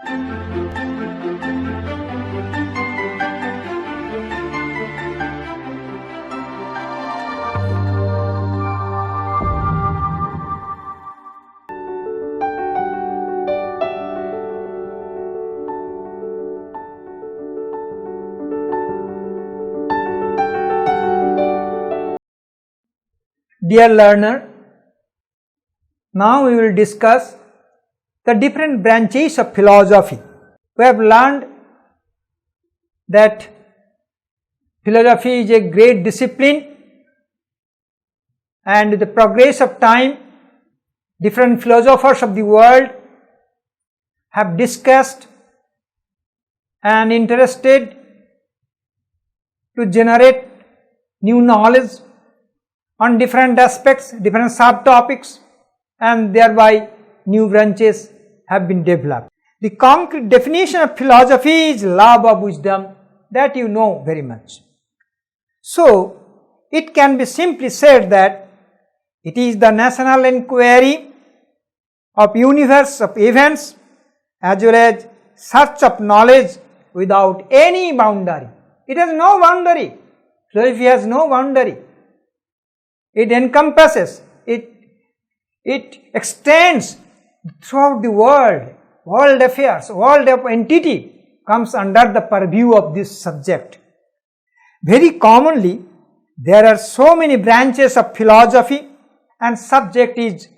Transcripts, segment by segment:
Dear learner, now we will discuss the different branches of philosophy. We have learned that philosophy is a great discipline, and with the progress of time, different philosophers of the world have discussed and interested to generate new knowledge on different aspects, different subtopics, and thereby new branches have been developed. The concrete definition of philosophy is love of wisdom, that you know very much. So, it can be simply said that it is the national inquiry of universe of events as well as search of knowledge without any boundary. It has no boundary. Philosophy has no boundary. It encompasses, it extends throughout the world affairs, world of entity comes under the purview of this subject. Very commonly, there are so many branches of philosophy and subject is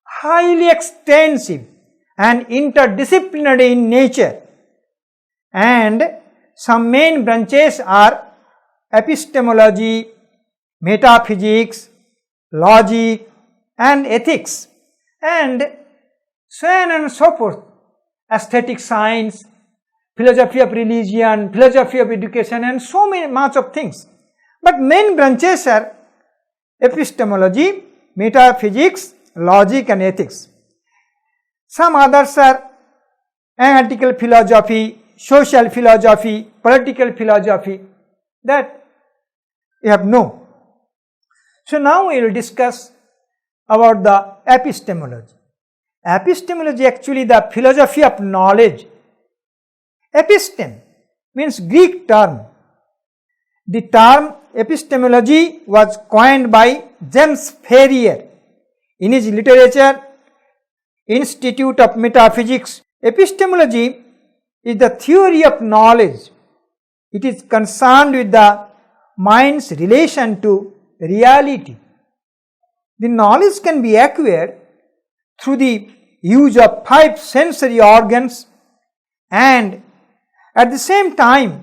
highly extensive and interdisciplinary in nature, and some main branches are epistemology, metaphysics, logic and ethics, and so on and so forth, aesthetic science, philosophy of religion, philosophy of education, and so much of things. But main branches are epistemology, metaphysics, logic and ethics. Some others are analytical philosophy, social philosophy, political philosophy, that you have known. So now we will discuss about the epistemology. Epistemology actually the philosophy of knowledge. Epistem means Greek term. The term epistemology was coined by James Ferrier in his literature Institute of Metaphysics. Epistemology is the theory of knowledge. It is concerned with the mind's relation to reality. The knowledge can be acquired through the use of 5 sensory organs, and at the same time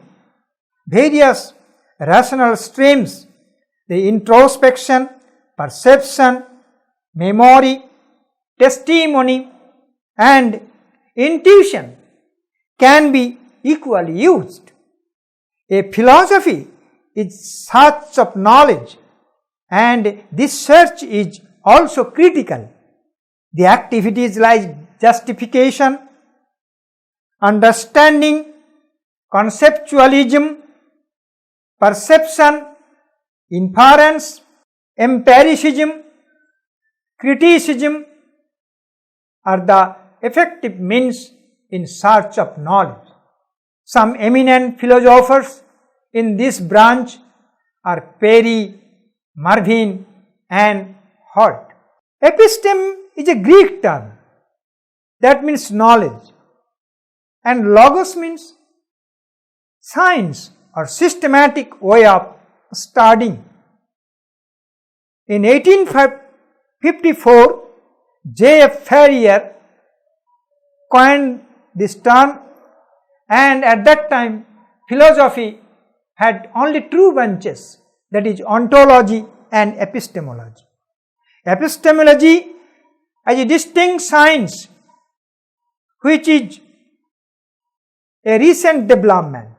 various rational streams, the introspection, perception, memory, testimony and intuition can be equally used. A philosophy is search of knowledge, and this search is also critical. The activities like justification, understanding, conceptualism, perception, inference, empiricism, criticism are the effective means in search of knowledge. Some eminent philosophers in this branch are Perry, Marvin and Holt. Epistem is a Greek term that means knowledge, and logos means science or systematic way of studying. In 1854, J.F. Ferrier coined this term, and at that time philosophy had only 2 branches, that is ontology and epistemology. Epistemology as a distinct science which is a recent development.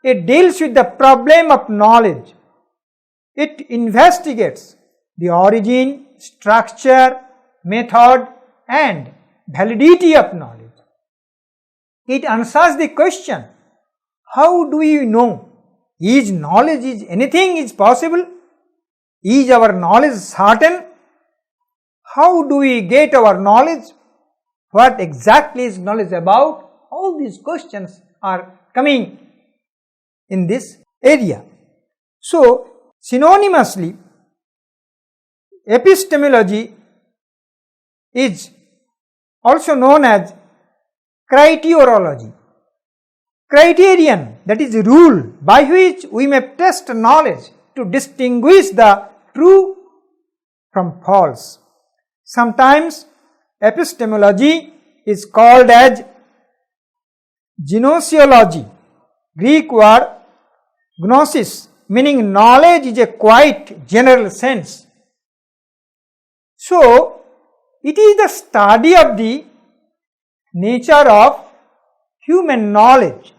It deals with the problem of knowledge. It investigates the origin, structure, method and validity of knowledge. It answers the question, how do you know? Is knowledge, is anything is possible? Is our knowledge certain? How do we get our knowledge? What exactly is knowledge about? All these questions are coming in this area. So, synonymously, epistemology is also known as criteriology. Criterion, that is rule by which we may test knowledge to distinguish the true from false. Sometimes epistemology is called as gnoseology, Greek word gnosis, meaning knowledge is a quite general sense. So, it is the study of the nature of human knowledge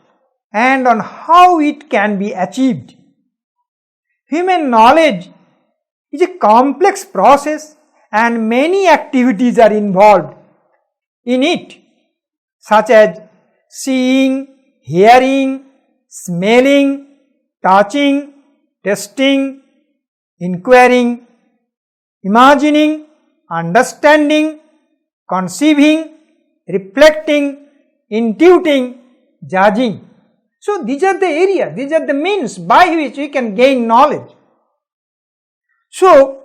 and on how it can be achieved. Human knowledge is a complex process and many activities are involved in it, such as seeing, hearing, smelling, touching, testing, inquiring, imagining, understanding, conceiving, reflecting, intuiting, judging. So, these are the areas, these are the means by which we can gain knowledge. So,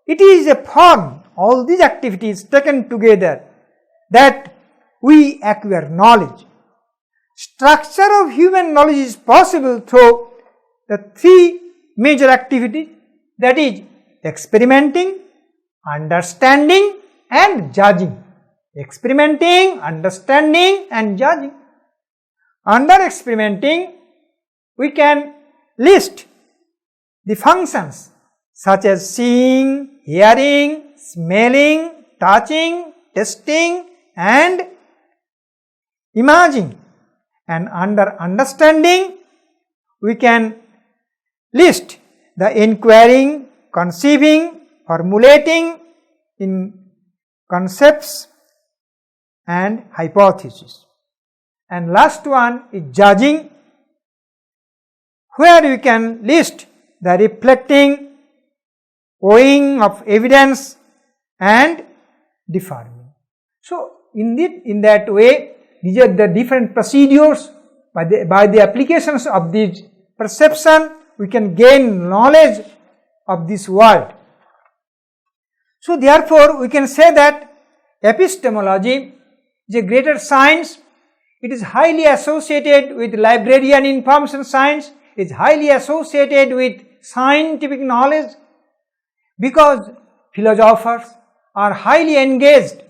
it is a form, all these activities taken together, that we acquire knowledge. Structure of human knowledge is possible through the three major activities, that is experimenting, understanding and judging. Experimenting, understanding and judging. Under experimenting, we can list the functions such as seeing, hearing, smelling, touching, testing and imaging. And under understanding, we can list the inquiring, conceiving, formulating in concepts and hypotheses. And last one is judging, where we can list the reflecting, weighing of evidence and differing. So, in that way, these are the different procedures by the applications of this perception, we can gain knowledge of this world. So, therefore, we can say that epistemology is a greater science. It is highly associated with librarian information science. It is highly associated with scientific knowledge, because philosophers are highly engaged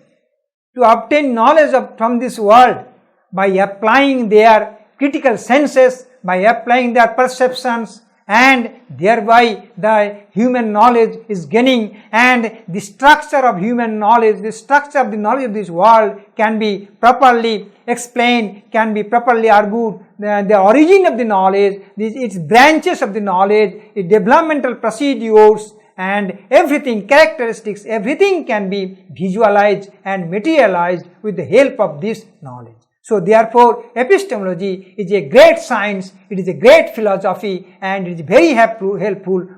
to obtain knowledge from this world by applying their critical senses, by applying their perceptions, and thereby the human knowledge is gaining, and the structure of human knowledge, the structure of the knowledge of this world can be properly explained, can be properly argued, the origin of the knowledge, its branches of the knowledge, its developmental procedures and everything, characteristics, everything can be visualized and materialized with the help of this knowledge. So, therefore, epistemology is a great science, it is a great philosophy, and it is very helpful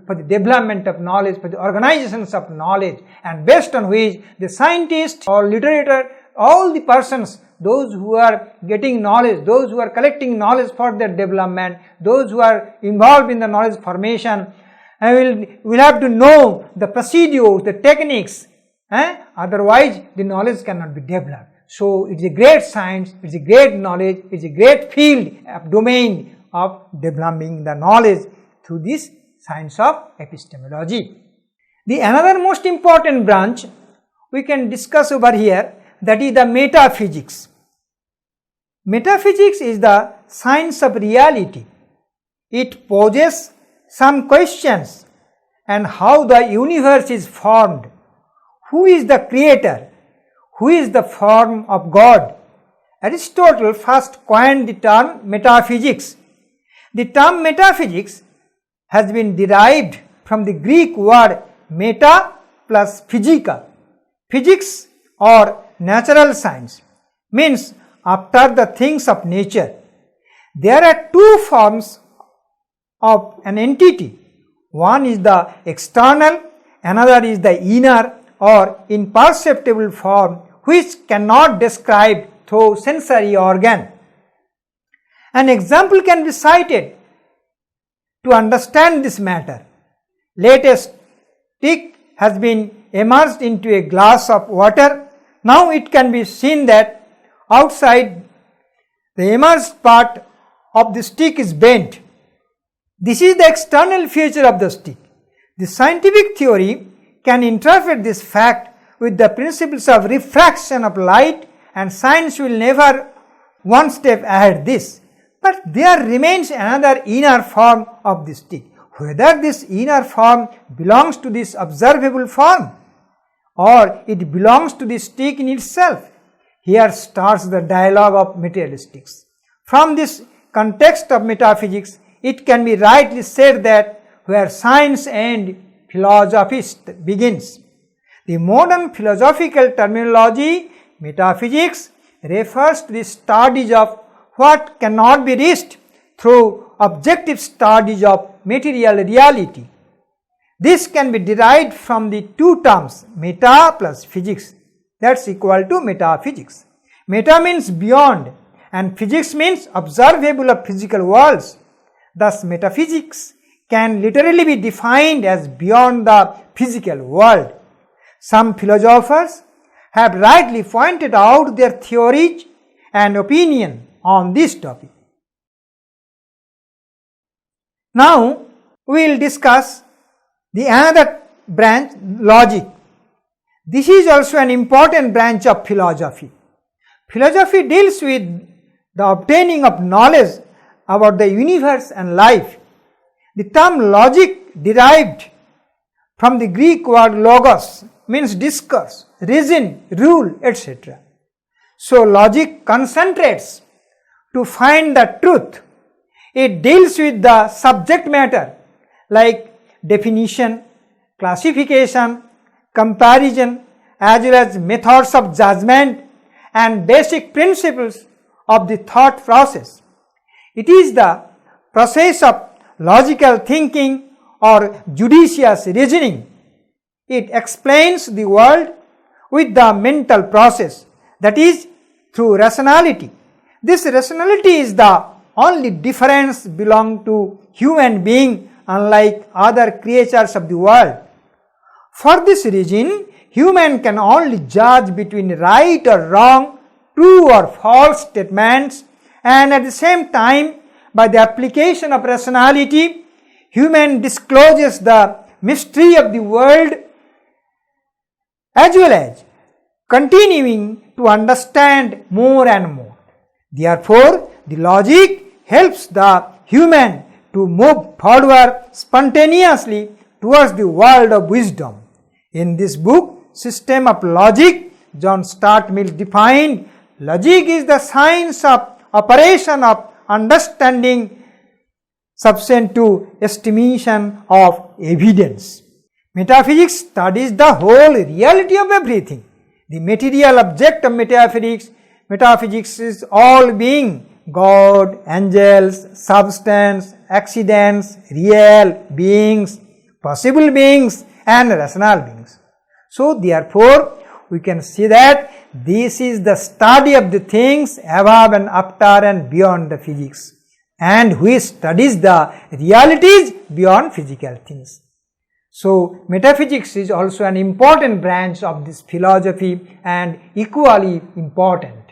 for the development of knowledge, for the organizations of knowledge, and based on which the scientist or literator, all the persons, those who are getting knowledge, those who are collecting knowledge for their development, those who are involved in the knowledge formation, will have to know the procedures, the techniques, otherwise the knowledge cannot be developed. So, it is a great science, it is a great knowledge, it is a great field, domain of developing the knowledge through this science of epistemology. The another most important branch we can discuss over here, that is the metaphysics. Metaphysics is the science of reality. It poses some questions and how the universe is formed, who is the creator, who is the form of God. Aristotle first coined the term metaphysics. The term metaphysics has been derived from the Greek word meta plus physica. Physics or natural science means after the things of nature. There are two forms of an entity. One is the external, another is the inner or imperceptible form, which cannot describe through sensory organ. An example can be cited to understand this matter. Let a stick has been immersed into a glass of water. Now it can be seen that outside the immersed part of the stick is bent. This is the external feature of the stick. The scientific theory can interpret this fact with the principles of refraction of light, and science will never one step ahead this. But there remains another inner form of the stick. Whether this inner form belongs to this observable form or it belongs to the stick in itself. Here starts the dialogue of materialistics. From this context of metaphysics, it can be rightly said that where science ends, philosophy begins. The modern philosophical terminology, metaphysics, refers to the studies of what cannot be reached through objective studies of material reality. This can be derived from the two terms meta plus physics, that's equal to metaphysics. Meta means beyond and physics means observable of physical worlds. Thus metaphysics can literally be defined as beyond the physical world. Some philosophers have rightly pointed out their theories and opinion on this topic. Now we will discuss the another branch, logic. This is also an important branch of philosophy. Philosophy deals with the obtaining of knowledge about the universe and life. The term logic derived from the Greek word logos means discourse, reason, rule, etc. So logic concentrates to find the truth. It deals with the subject matter like definition, classification, comparison, as well as methods of judgment and basic principles of the thought process. It is the process of logical thinking or judicious reasoning. It explains the world with the mental process, that is through rationality. This rationality is the only difference belong to human being unlike other creatures of the world. For this reason, human can only judge between right or wrong, true or false statements, and at the same time, by the application of rationality, human discloses the mystery of the world as well as continuing to understand more and more. Therefore, the logic helps the human to move forward spontaneously towards the world of wisdom. In this book, System of Logic, John Stuart Mill defined logic is the science of operation of understanding subsequent to estimation of evidence. Metaphysics studies the whole reality of everything. The material object of metaphysics is all being, God, angels, substance, accidents, real beings, possible beings and rational beings. So therefore, we can see that this is the study of the things above and after and beyond the physics, and which studies the realities beyond physical things. So metaphysics is also an important branch of this philosophy and equally important.